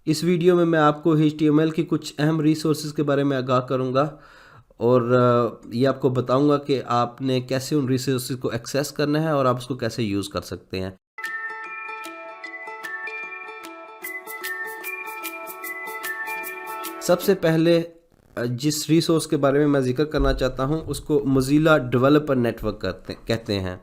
इस वीडियो में मैं आपको HTML की कुछ अहम रिसोर्सेज के बारे में आगाह करूंगा और ये आपको बताऊंगा कि आपने कैसे उन रिसोर्सेज को एक्सेस करना है और आप उसको कैसे यूज़ कर सकते हैं। सबसे पहले जिस रिसोर्स के बारे में मैं जिक्र करना चाहता हूं उसको मोज़िला डेवलपर नेटवर्क कहते हैं।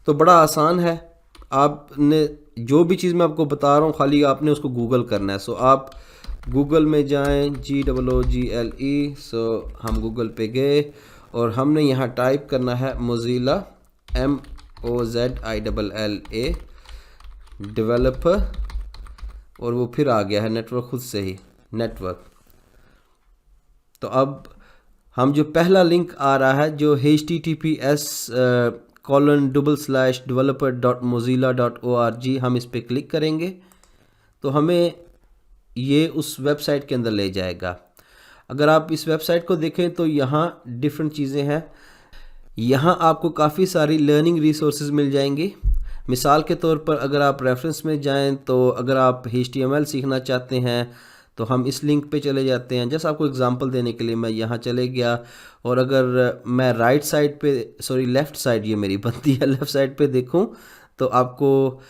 तो बड़ा आसान है, आपने जो भी चीज़ मैं आपको बता रहा हूँ खाली आपने उसको गूगल करना है। सो आप गूगल में जाएं, GOOGLE। सो हम गूगल पे गए और हमने यहाँ टाइप करना है मोज़िला MOZILLA डेवलपर, और वो फिर आ गया है नेटवर्क खुद से ही नेटवर्क। तो अब हम जो पहला लिंक आ रहा है जो https://developer.mozilla.org, हम इस पर क्लिक करेंगे तो हमें ये उस वेबसाइट के अंदर ले जाएगा। अगर आप इस वेबसाइट को देखें तो यहाँ डिफरेंट चीज़ें हैं। यहाँ आपको काफ़ी सारी लर्निंग रिसोर्सेज मिल जाएंगी। मिसाल के तौर पर अगर आप रेफरेंस में जाएं तो अगर आप HTML सीखना चाहते हैं तो हम इस लिंक पे चले जाते हैं। जैसे आपको एग्जांपल देने के लिए मैं यहाँ चले गया और अगर मैं राइट साइड पे, सॉरी लेफ़्ट साइड ये मेरी बनती है, लेफ़्ट साइड पे देखूँ तो आपको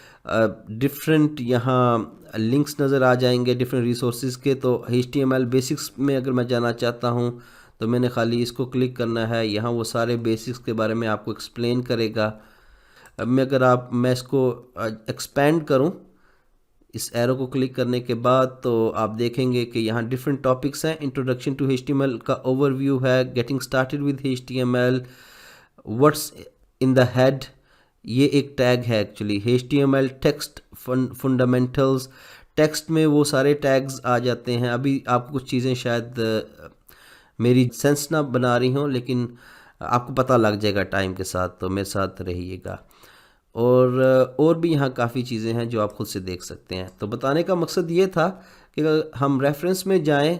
डिफरेंट यहाँ लिंक्स नज़र आ जाएंगे डिफरेंट रिसोर्सेज के। तो HTML बेसिक्स में अगर मैं जाना चाहता हूँ तो मैंने खाली इसको क्लिक करना है। यहाँ वो सारे बेसिक्स के बारे में आपको एक्सप्लेन करेगा। अब मैं इसको एक्सपेंड करूँ इस एरो को क्लिक करने के बाद तो आप देखेंगे कि यहाँ डिफरेंट टॉपिक्स हैं। इंट्रोडक्शन टू HTML का ओवरव्यू है, getting started with HTML, what's in the head, ये एक टैग है actually. HTML text fundamentals, text में वो सारे टैग्स आ जाते हैं। अभी आपको कुछ चीज़ें शायद मेरी सेंस ना बना रही हों, लेकिन आपको पता लग जाएगा टाइम के साथ, तो मेरे साथ रहिएगा। और भी यहाँ काफ़ी चीज़ें हैं जो आप खुद से देख सकते हैं। तो बताने का मकसद ये था कि अगर हम रेफरेंस में जाएं,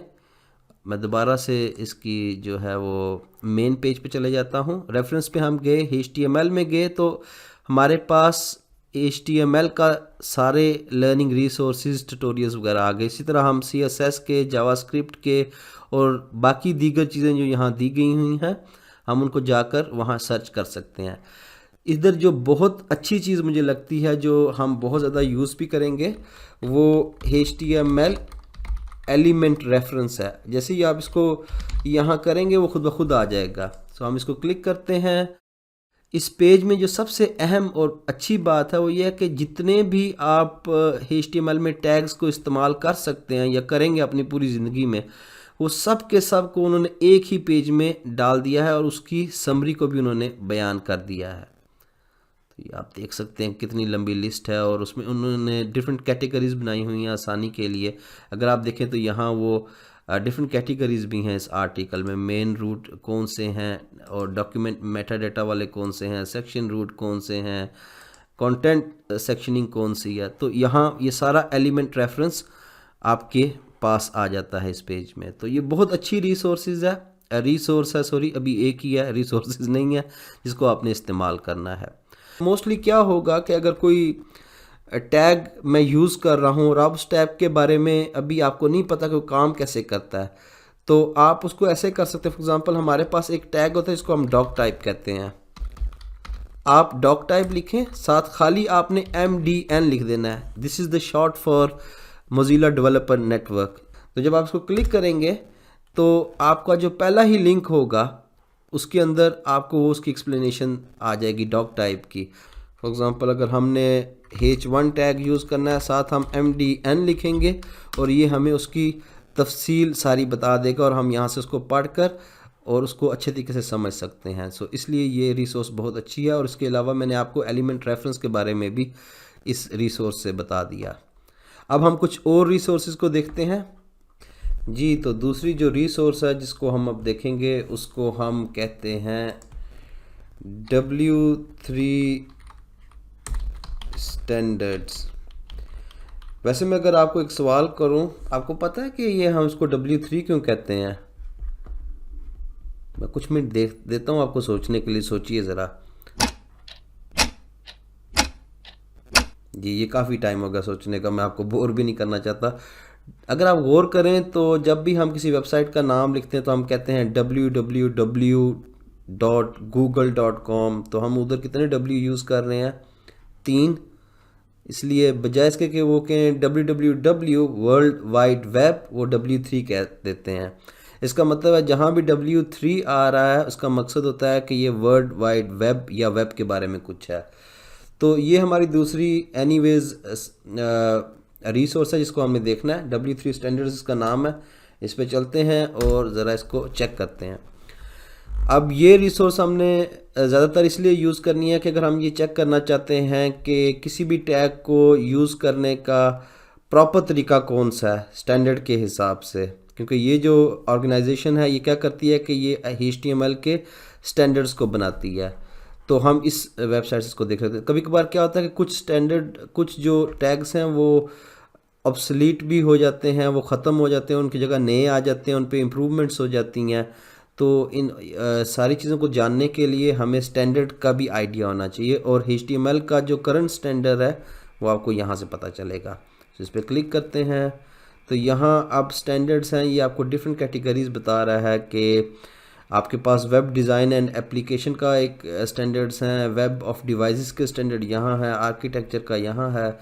मैं दोबारा से इसकी जो है वो मेन पेज पे चले जाता हूँ। रेफरेंस पे हम गए, HTML में गए तो हमारे पास HTML का सारे लर्निंग रिसोर्सेज ट्यूटोरियल्स वगैरह आ गए। इसी तरह हम CSS के, जावास्क्रिप्ट के और बाकी दीगर चीज़ें जो यहाँ दी गई हुई हैं हम उनको जाकर वहाँ सर्च कर सकते हैं। इधर जो बहुत अच्छी चीज़ मुझे लगती है जो हम बहुत ज़्यादा यूज़ भी करेंगे वो HTML एलिमेंट रेफरेंस है। जैसे ही आप इसको यहाँ करेंगे वो खुद ब खुद आ जाएगा। तो हम इसको क्लिक करते हैं। इस पेज में जो सबसे अहम और अच्छी बात है वो ये है कि जितने भी आप HTML में टैग्स को इस्तेमाल कर सकते हैं या करेंगे अपनी पूरी ज़िंदगी में, वो सब के सब को उन्होंने एक ही पेज में डाल दिया है और उसकी समरी को भी उन्होंने बयान कर दिया है। तो ये आप देख सकते हैं कितनी लंबी लिस्ट है और उसमें उन्होंने डिफरेंट कैटेगरीज बनाई हुई हैं आसानी के लिए। अगर आप देखें तो यहाँ वो डिफरेंट कैटेगरीज भी हैं इस आर्टिकल में। मेन रूट कौन से हैं और डॉक्यूमेंट मेटा डेटा वाले कौन से हैं, सेक्शन रूट कौन से हैं, कंटेंट सेक्शनिंग कौन सी है। तो यहाँ ये सारा एलिमेंट रेफरेंस आपके पास आ जाता है इस पेज में। तो ये बहुत अच्छी रिसोर्स है, सॉरी अभी एक ही है, रिसोर्सेज नहीं है, जिसको आपने इस्तेमाल करना है। मोस्टली क्या होगा कि अगर कोई टैग मैं यूज़ कर रहा हूँ और आप उस टैग के बारे में अभी आपको नहीं पता कि वो काम कैसे करता है, तो आप उसको ऐसे कर सकते हैं। फॉर एग्जांपल हमारे पास एक टैग होता है जिसको हम डॉक टाइप कहते हैं। आप डॉक टाइप लिखें, साथ खाली आपने MDN लिख देना है। This is the short for Mozilla developer network. तो जब आप इसको क्लिक करेंगे तो आपका जो पहला ही लिंक होगा उसके अंदर आपको वो उसकी एक्सप्लेनेशन आ जाएगी डॉक टाइप की। फॉर एग्ज़ाम्पल अगर हमने H1 टैग यूज़ करना है, साथ हम MDN लिखेंगे और ये हमें उसकी तफसील सारी बता देगा और हम यहाँ से उसको पढ़कर और उसको अच्छे तरीके से समझ सकते हैं। सो इसलिए ये रिसोर्स बहुत अच्छी है। और इसके अलावा मैंने आपको एलिमेंट रेफरेंस के बारे में भी इस रिसोर्स से बता दिया। अब हम कुछ और रिसोर्सेज को देखते हैं जी। तो दूसरी जो रिसोर्स है जिसको हम अब देखेंगे उसको हम कहते हैं W3 स्टैंडर्ड्स। वैसे मैं अगर आपको एक सवाल करूं, आपको पता है कि ये हम इसको W3 क्यों कहते हैं? मैं कुछ मिनट देता हूं आपको सोचने के लिए, सोचिए ज़रा जी। ये काफ़ी टाइम होगा सोचने का, मैं आपको बोर भी नहीं करना चाहता। अगर आप गौर करें तो जब भी हम किसी वेबसाइट का नाम लिखते हैं तो हम कहते हैं www.google.com, तो हम उधर कितने W यूज़ कर रहे हैं? 3। इसलिए बजाय इसके कि वो कहें www वर्ल्ड वाइड वेब, वो W3 कह देते हैं। इसका मतलब है जहाँ भी W3 आ रहा है उसका मकसद होता है कि ये वर्ल्ड वाइड वेब या वेब के बारे में कुछ है। तो ये हमारी दूसरी एनीवेज रिसोर्स है जिसको हमें देखना है। W3 स्टैंडर्ड्स इसका नाम है। इस पे चलते हैं और ज़रा इसको चेक करते हैं। अब ये रिसोर्स हमने ज़्यादातर इसलिए यूज़ करनी है कि अगर हम ये चेक करना चाहते हैं कि किसी भी टैग को यूज़ करने का प्रॉपर तरीका कौन सा है स्टैंडर्ड के हिसाब से, क्योंकि ये जो ऑर्गेनाइजेशन है ये क्या करती है कि ये HTML के स्टैंडर्ड्स को बनाती है। तो हम इस वेबसाइट से इसको देख रहे थे। कभी कभार क्या होता है कि कुछ स्टैंडर्ड, कुछ जो टैग्स हैं वो ऑब्सलीट भी हो जाते हैं, वो ख़त्म हो जाते हैं, उनकी जगह नए आ जाते हैं, उन पे इम्प्रूवमेंट्स हो जाती हैं। तो इन सारी चीज़ों को जानने के लिए हमें स्टैंडर्ड का भी आइडिया होना चाहिए, और HTML का जो करंट स्टैंडर्ड है वो आपको यहाँ से पता चलेगा। तो इस पर क्लिक करते हैं तो यहाँ अब स्टैंडर्ड्स हैं, ये आपको डिफरेंट कैटेगरीज बता रहा है कि आपके पास वेब डिज़ाइन एंड एप्लीकेशन का एक स्टैंडर्ड्स हैं, वेब ऑफ डिवाइसेस के स्टैंडर्ड यहाँ है, आर्किटेक्चर का यहाँ है।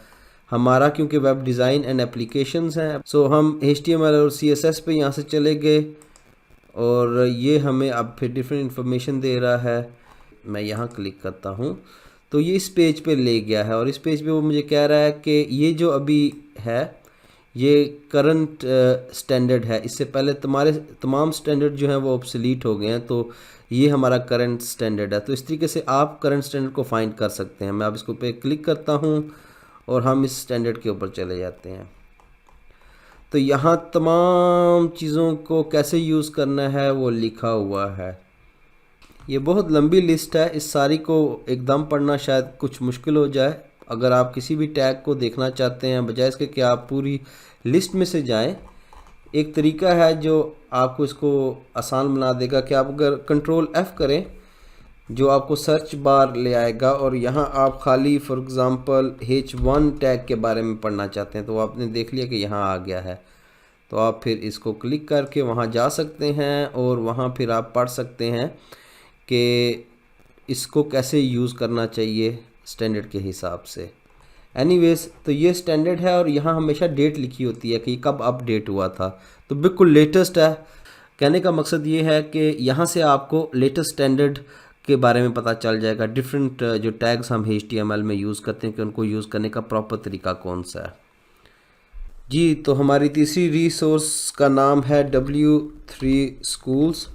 हमारा क्योंकि वेब डिज़ाइन एंड एप्लीकेशंस हैं, सो हम HTML और CSS पे यहाँ से चले गए और ये हमें अब फिर डिफरेंट इन्फॉर्मेशन दे रहा है। मैं यहाँ क्लिक करता हूँ तो ये इस पेज पे ले गया है, और इस पेज पे वो मुझे कह रहा है कि ये जो अभी है ये करंट स्टैंडर्ड है, इससे पहले तुम्हारे तमाम स्टैंडर्ड जो हैं वो ऑब्सलीट हो गए हैं, तो ये हमारा करंट स्टैंडर्ड है। तो इस तरीके से आप करंट स्टैंडर्ड को फाइंड कर सकते हैं। मैं अब इसको पे क्लिक करता हूँ और हम इस स्टैंडर्ड के ऊपर चले जाते हैं। तो यहाँ तमाम चीज़ों को कैसे यूज़ करना है वो लिखा हुआ है। ये बहुत लंबी लिस्ट है, इस सारी को एकदम पढ़ना शायद कुछ मुश्किल हो जाए। अगर आप किसी भी टैग को देखना चाहते हैं, बजाय इसके कि आप पूरी लिस्ट में से जाएं, एक तरीका है जो आपको इसको आसान बना देगा कि आप अगर कंट्रोल F करें जो आपको सर्च बार ले आएगा, और यहाँ आप खाली फॉर एग्ज़ाम्पल H1 टैग के बारे में पढ़ना चाहते हैं तो आपने देख लिया कि यहाँ आ गया है। तो आप फिर इसको क्लिक करके वहाँ जा सकते हैं और वहाँ फिर आप पढ़ सकते हैं कि इसको कैसे यूज़ करना चाहिए स्टैंडर्ड के हिसाब से। एनीवेज, तो ये स्टैंडर्ड है और यहाँ हमेशा डेट लिखी होती है कि कब अपडेट हुआ था, तो बिल्कुल लेटेस्ट है। कहने का मकसद ये है कि यहाँ से आपको लेटेस्ट स्टैंडर्ड के बारे में पता चल जाएगा। डिफरेंट जो टैग्स हम HTML में यूज़ करते हैं कि उनको यूज़ करने का प्रॉपर तरीका कौन सा है। जी, तो हमारी तीसरी रिसोर्स का नाम है W3 स्कूल्स।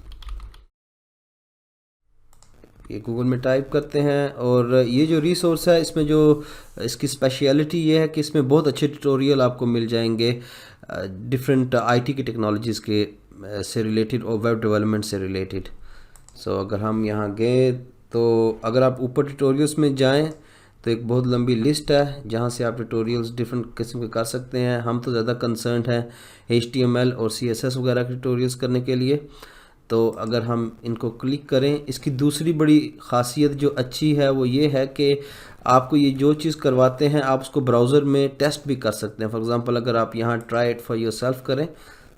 ये गूगल में टाइप करते हैं और ये जो रिसोर्स है इसमें जो इसकी स्पेशलिटी ये है कि इसमें बहुत अच्छे ट्यूटोरियल आपको मिल जाएंगे डिफरेंट IT की टेक्नोलॉजीज़ के से रिलेटेड और वेब डेवलपमेंट से रिलेटेड। सो अगर हम यहाँ गए तो अगर आप ऊपर ट्यूटोरियल्स में जाएं तो एक बहुत लंबी लिस्ट है जहाँ से आप ट्यूटोरियल्स डिफरेंट किस्म के कर सकते हैं। हम तो ज़्यादा कंसर्न हैं HTML और CSS वगैरह के ट्यूटोरियल्स करने के लिए। तो अगर हम इनको क्लिक करें, इसकी दूसरी बड़ी ख़ासियत जो अच्छी है वो ये है कि आपको ये जो चीज़ करवाते हैं आप उसको ब्राउज़र में टेस्ट भी कर सकते हैं। फॉर एग्ज़ाम्पल अगर आप यहाँ ट्राई इट फॉर योरसेल्फ करें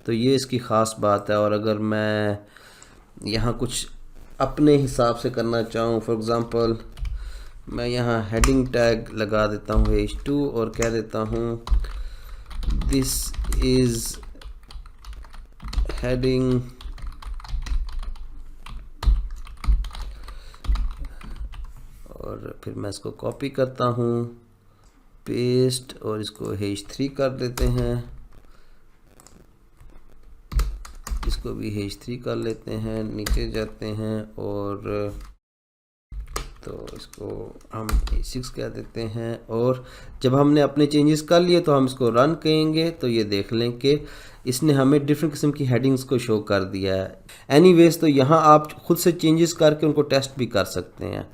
तो ये इसकी ख़ास बात है। और अगर मैं यहाँ कुछ अपने हिसाब से करना चाहूँ, फॉर एग्ज़ाम्पल मैं यहाँ हेडिंग टैग लगा देता हूँ H2 और कह देता हूँ दिस इज़ हेडिंग और फिर मैं इसको कॉपी करता हूँ, पेस्ट, और इसको H3 कर देते हैं, इसको भी H3 कर लेते हैं, नीचे जाते हैं और तो इसको हम A6 कह देते हैं। और जब हमने अपने चेंजेस कर लिए तो हम इसको रन करेंगे तो ये देख लें कि इसने हमें डिफरेंट किस्म की हेडिंग्स को शो कर दिया है। एनीवेज, तो यहाँ आप खुद से चेंजेस करके उनको टेस्ट भी कर सकते हैं।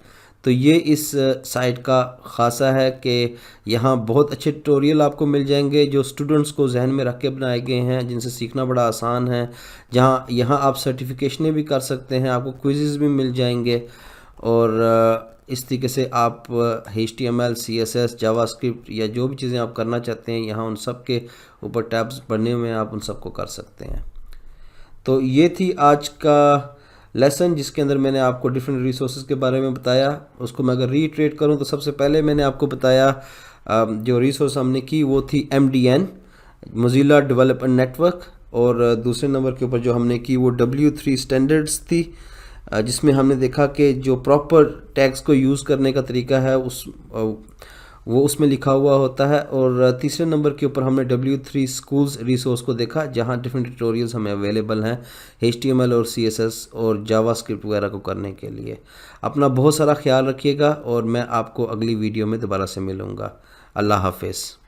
तो ये इस साइट का ख़ासा है कि यहाँ बहुत अच्छे ट्यूटोरियल आपको मिल जाएंगे जो स्टूडेंट्स को जहन में रख के बनाए गए हैं, जिनसे सीखना बड़ा आसान है। जहाँ यहाँ आप सर्टिफिकेशनें भी कर सकते हैं, आपको क्विज़ेस भी मिल जाएंगे। और इस तरीके से आप HTML, CSS, जावास्क्रिप्ट या जो भी चीज़ें आप करना चाहते हैं यहाँ उन सब के ऊपर टैब्स बने हुए हैं, आप उन सबको कर सकते हैं। तो ये थी आज का लेसन जिसके अंदर मैंने आपको डिफरेंट रिसोर्सेज के बारे में बताया। उसको मैं अगर रीट्रेट करूँ तो सबसे पहले मैंने आपको बताया जो रिसोर्स हमने की वो थी MDN, मोज़िला डेवलपमेंट नेटवर्क, और दूसरे नंबर के ऊपर जो हमने की वो W3 स्टैंडर्ड्स थी, जिसमें हमने देखा कि जो प्रॉपर टैग्स को यूज़ करने का तरीका है वो उसमें लिखा हुआ होता है। और तीसरे नंबर के ऊपर हमने W3 स्कूल्स रिसोर्स को देखा जहां डिफरेंट ट्यूटोरियल्स हमें अवेलेबल हैं HTML और CSS और जावास्क्रिप्ट वगैरह को करने के लिए। अपना बहुत सारा ख्याल रखिएगा और मैं आपको अगली वीडियो में दोबारा से मिलूँगा। अल्लाह हाफिज़।